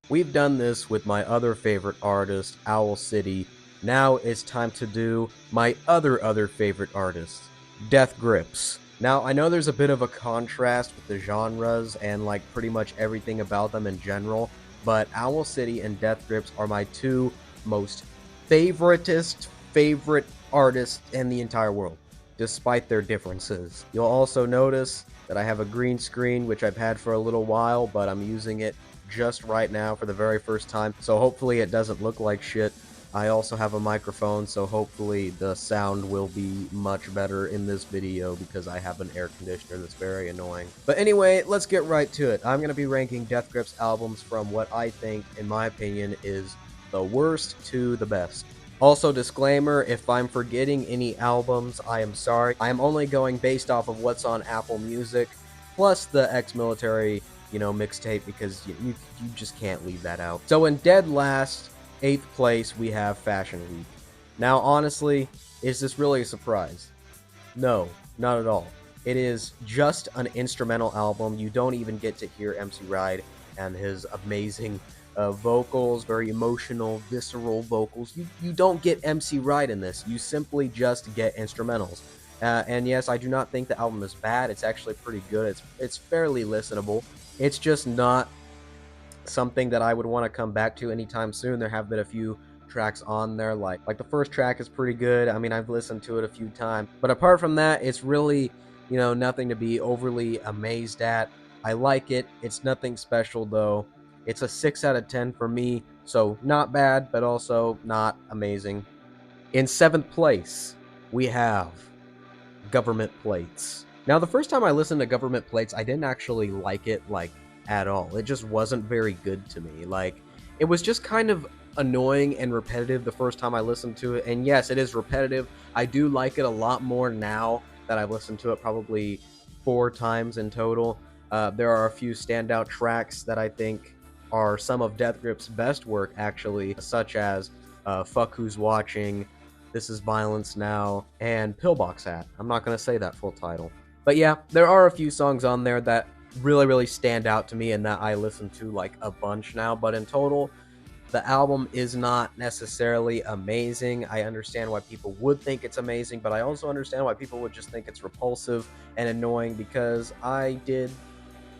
We've done this with my other favorite artist, Owl City. Now it's time to do my other favorite artist, Death Grips. Now, I know there's a bit of a contrast with the genres and like pretty much everything about them in general, but Owl City and Death Grips are my two most favorite artists in the entire world, despite their differences. You'll also notice that I have a green screen, which I've had for a little while, but I'm using it just right now for the very first time, so hopefully it doesn't look like shit. I also have a microphone, so hopefully the sound will be much better in this video because I have an air conditioner that's very annoying. But anyway, let's get right to it. I'm going to be ranking Death Grips albums from what I think, in my opinion, is the worst to the best. Also, disclaimer, if I'm forgetting any albums, I am sorry. I am only going based off of what's on Apple Music, plus the ex-military, mixtape, because you just can't leave that out. So in dead last, 8th place, we have Fashion Week. Now, honestly, is this really a surprise? No, not at all. It is just an instrumental album. You don't even get to hear MC Ride and his amazing vocals, very emotional, visceral vocals. You don't get MC Ride in this. You simply just get instrumentals. And yes, I do not think the album is bad. It's actually pretty good. It's fairly listenable. It's just not something that I would want to come back to anytime soon. There have been a few tracks on there, like the first track is pretty good. I mean, I've listened to it a few times, but apart from that, it's really, nothing to be overly amazed at. I like it. It's nothing special though. It's a 6 out of 10 for me, so not bad, but also not amazing. In 7th place, we have Government Plates. Now, the first time I listened to Government Plates, I didn't actually like it, at all. It just wasn't very good to me. It was just kind of annoying and repetitive the first time I listened to it. And yes, it is repetitive. I do like it a lot more now that I've listened to it probably 4 times in total. There are a few standout tracks that I think are some of Death Grip's best work, actually, such as Fuck Who's Watching, This Is Violence Now, and Pillbox Hat. I'm not going to say that full title. But yeah, there are a few songs on there that really stand out to me and that I listen to like a bunch now, but in total, the album is not necessarily amazing. I understand why people would think it's amazing, but I also understand why people would just think it's repulsive and annoying, because I did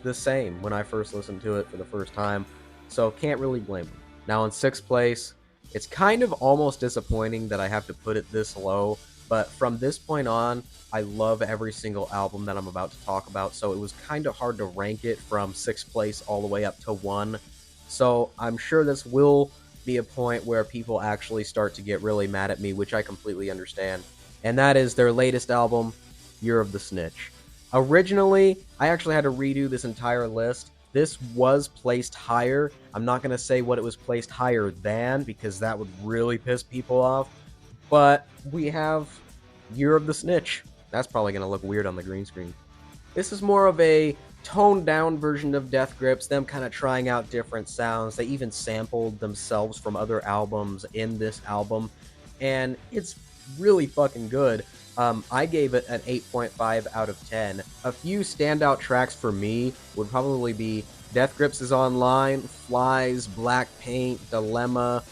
the same when I first listened to it for the first time, so can't really blame them. Now in 6th place, it's kind of almost disappointing that I have to put it this low, but from this point on, I love every single album that I'm about to talk about, so it was kind of hard to rank it from 6th place all the way up to 1. So I'm sure this will be a point where people actually start to get really mad at me, which I completely understand. And that is their latest album, Year of the Snitch. Originally, I actually had to redo this entire list. This was placed higher. I'm not going to say what it was placed higher than, because that would really piss people off. But we have Year of the Snitch. That's probably going to look weird on the green screen. This is more of a toned down version of Death Grips, them kind of trying out different sounds. They even sampled themselves from other albums in this album, and it's really fucking good. I gave it an 8.5 out of 10. A few standout tracks for me would probably be Death Grips is Online, Flies, Black Paint, Dilemma,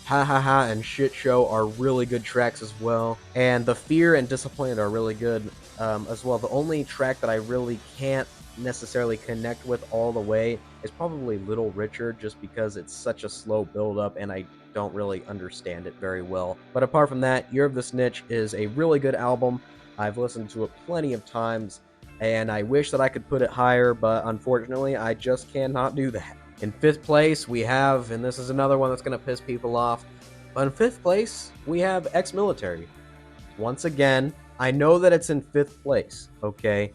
Ha Ha Ha, and Shit Show are really good tracks as well. And The Fear and Disappointed are really good as well. The only track that I really can't necessarily connect with all the way is probably Little Richard, just because it's such a slow build up and I don't really understand it very well. But apart from that, Year of the Snitch is a really good album. I've listened to it plenty of times, and I wish that I could put it higher, but unfortunately, I just cannot do that. In 5th place, we have, and this is another one that's going to piss people off, but in 5th place, we have Ex-Military. Once again, I know that it's in 5th place, okay?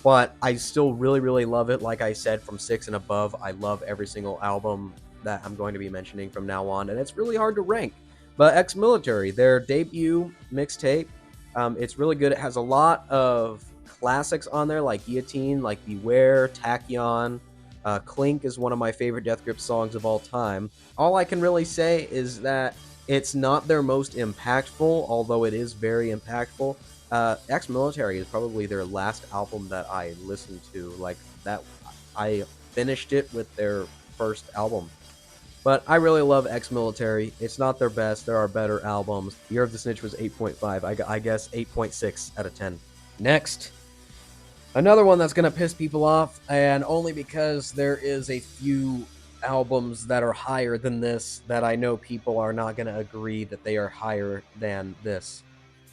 But I still really love it. Like I said, from 6 and above, I love every single album that I'm going to be mentioning from now on, and it's really hard to rank. But Ex-Military, their debut mixtape, it's really good. It has a lot of classics on there, like Guillotine, like Beware, Tachyon. Clink is one of my favorite Death Grip songs of all time. All I can really say is that it's not their most impactful, although it is very impactful. Ex-Military is probably their last album that I listened to. Like that, I finished it with their first album. But I really love Ex-Military. It's not their best. There are better albums. Year of the Snitch was 8.5. I guess 8.6 out of 10. Next, another one that's going to piss people off, and only because there is a few albums that are higher than this that I know people are not going to agree that they are higher than this.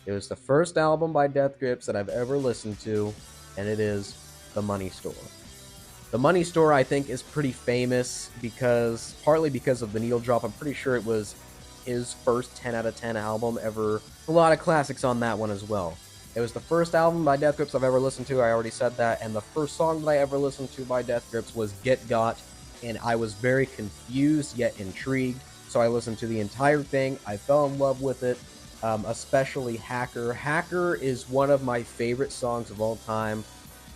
It was the first album by Death Grips that I've ever listened to, and it is The Money Store. The Money Store, I think, is pretty famous partly because of the needle drop. I'm pretty sure it was his first 10 out of 10 album ever. A lot of classics on that one as well. It was the first album by Death Grips I've ever listened to, I already said that, and the first song that I ever listened to by Death Grips was Get Got, and I was very confused yet intrigued, so I listened to the entire thing. I fell in love with it, especially Hacker. Hacker is one of my favorite songs of all time.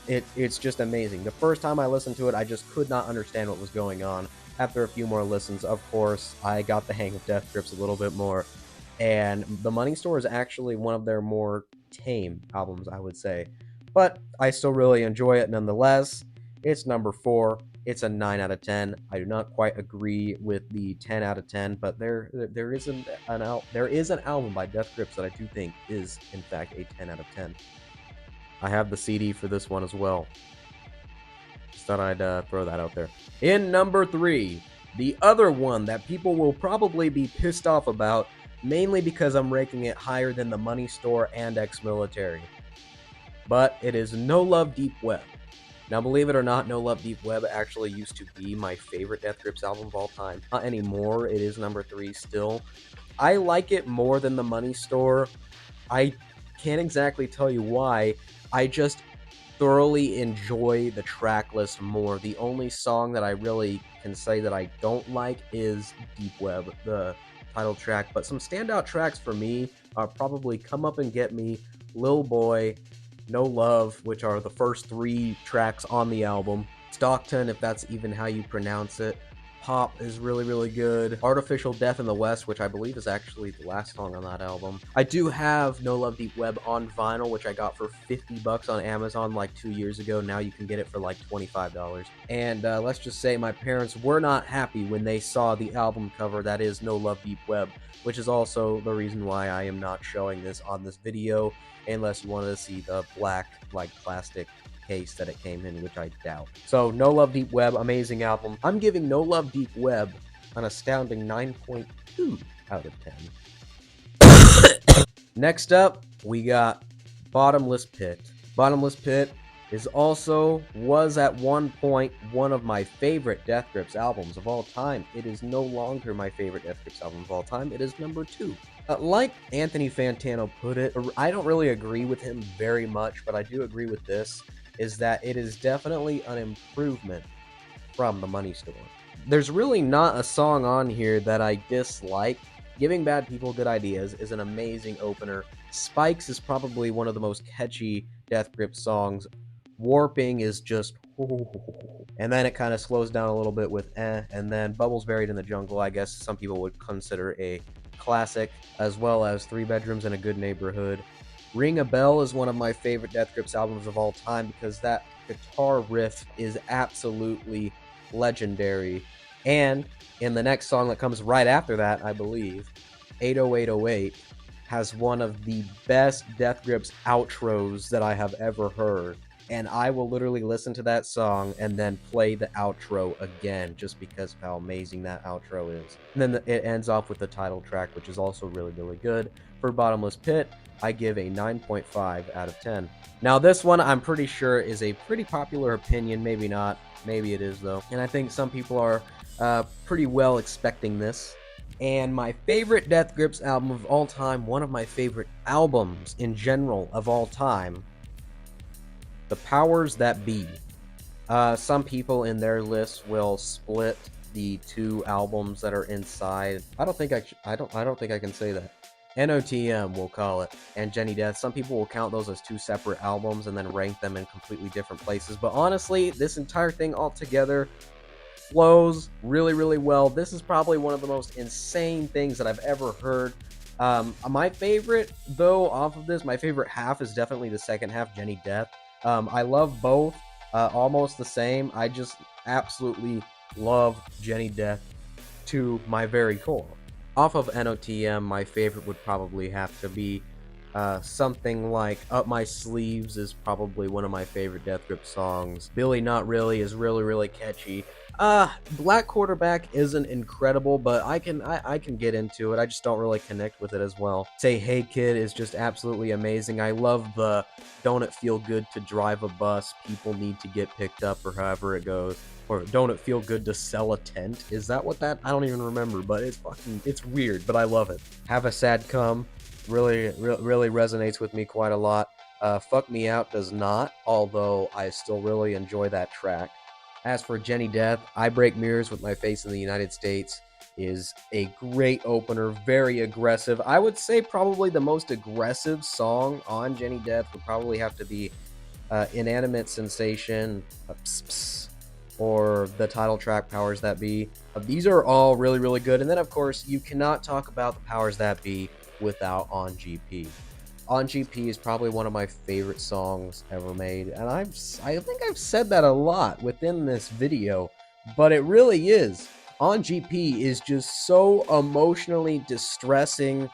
It's just amazing. The first time I listened to it, I just could not understand what was going on. After a few more listens, of course, I got the hang of Death Grips a little bit more. And The Money Store is actually one of their more tame albums, I would say. But I still really enjoy it nonetheless. It's number 4. It's a 9 out of 10. I do not quite agree with the 10 out of 10, but there is an album by Death Grips that I do think is, in fact, a 10 out of 10. I have the CD for this one as well. Just thought I'd throw that out there. In number 3, the other one that people will probably be pissed off about, mainly because I'm ranking it higher than The Money Store and Ex-Military. But it is No Love Deep Web. Now, believe it or not, No Love Deep Web actually used to be my favorite Death Grips album of all time. Not anymore, it is number 3 still. I like it more than The Money Store. I can't exactly tell you why. I just thoroughly enjoy the track list more. The only song that I really can say that I don't like is Deep Web, the title track. But some standout tracks for me are probably Come Up and Get Me, Lil Boy, No Love, which are the first 3 tracks on the album. Stockton, if that's even how you pronounce it. Pop is really, really good. Artificial Death in the West, which I believe is actually the last song on that album. I do have No Love Deep Web on vinyl, which I got for $50 on Amazon like 2 years ago. Now you can get it for like $25. And let's just say my parents were not happy when they saw the album cover that is No Love Deep Web, which is also the reason why I am not showing this on this video, unless you wanted to see the black, like, plastic case that it came in, which I doubt. So, No Love Deep Web, amazing album. I'm giving No Love Deep Web an astounding 9.2 out of 10. Next up, we got Bottomless Pit. Bottomless Pit was at one point one of my favorite Death Grips albums of all time. It is no longer my favorite Death Grips album of all time. It is number 2. Like Anthony Fantano put it, I don't really agree with him very much, but I do agree with this, is that it is definitely an improvement from The Money Store. There's really not a song on here that I dislike. Giving Bad People Good Ideas is an amazing opener. Spikes is probably one of the most catchy Death Grip songs. Warping is just... And then it kind of slows down a little bit with and then Bubbles Buried in the Jungle, I guess some people would consider a classic, as well as 3 Bedrooms in a Good Neighborhood. Ring a Bell is one of my favorite Death Grips albums of all time because that guitar riff is absolutely legendary. And in the next song that comes right after that, I believe, 80808 has one of the best Death Grips outros that I have ever heard. And I will literally listen to that song and then play the outro again just because of how amazing that outro is. And then it ends off with the title track, which is also really, really good. For Bottomless Pit, I give a 9.5 out of 10. Now this one, I'm pretty sure is a pretty popular opinion. Maybe not. Maybe it is, though. And I think some people are pretty well expecting this. And my favorite Death Grips album of all time, one of my favorite albums in general of all time, The Powers That Be. Some people in their list will split the 2 albums that are inside. I don't think I can say that. NOTM, we'll call it, and Jenny Death. Some people will count those as 2 separate albums and then rank them in completely different places. But honestly, this entire thing altogether flows really, really well. This is probably one of the most insane things that I've ever heard. My favorite, though, off of this, my favorite half is definitely the second half, Jenny Death. I love both, almost the same. I just absolutely love Jenny Death. to my very core. Off of NOTM, my favorite would probably have to be something like Up My Sleeves is probably one of my favorite Death Grip songs. Billy Not Really is really, really catchy. Black Quarterback isn't incredible, but I can get into it. I just don't really connect with it as well. Say Hey Kid is just absolutely amazing. I love the Don't It Feel Good to Drive a Bus, People Need to Get Picked Up, or however it goes. Or Don't It Feel Good to Sell a Tent? Is that what that? I don't even remember, but it's weird, but I love it. Have a Sad Come really resonates with me quite a lot. Fuck Me Out does not, although I still really enjoy that track. As for Jenny Death, I Break Mirrors with My Face in the United States is a great opener, very aggressive. I would say probably the most aggressive song on Jenny Death would probably have to be Inanimate Sensation, Pss Pss, or the title track Powers That Be. These are all really, really good. And then, of course, you cannot talk about the Powers That Be without On GP. On GP is probably one of my favorite songs ever made, and I think I've said that a lot within this video, but it really is. On GP is just so emotionally distressing.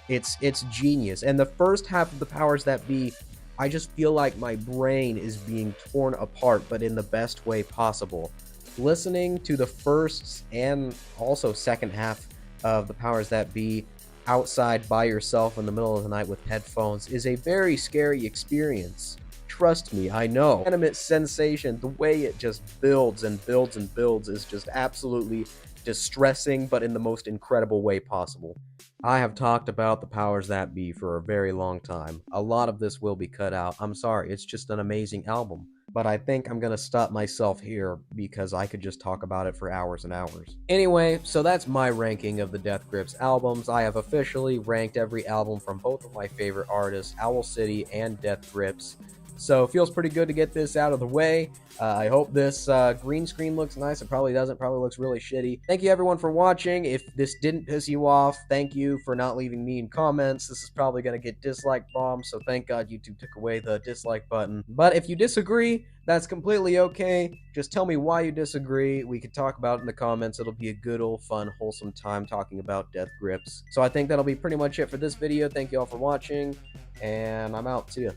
It's genius. And the first half of the Powers That Be, I just feel like my brain is being torn apart, but in the best way possible. Listening to the first and also second half of the Powers That Be outside by yourself in the middle of the night with headphones is a very scary experience. Trust me, I know. Animate Sensation, the way it just builds and builds and builds is just absolutely distressing, but in the most incredible way possible. I have talked about the Powers That Be for a very long time. A lot of this will be cut out. I'm sorry, it's just an amazing album. But I think I'm gonna stop myself here because I could just talk about it for hours and hours. Anyway, so that's my ranking of the Death Grips albums. I have officially ranked every album from both of my favorite artists, Owl City and Death Grips. So it feels pretty good to get this out of the way. I hope this green screen looks nice. It probably doesn't. Probably looks really shitty. Thank you everyone for watching. If this didn't piss you off, thank you for not leaving mean comments. This is probably going to get dislike bombed, so thank God YouTube took away the dislike button. But if you disagree, that's completely okay. Just tell me why you disagree. We could talk about it in the comments. It'll be a good old fun, wholesome time talking about Death Grips. So I think that'll be pretty much it for this video. Thank you all for watching, and I'm out. See ya.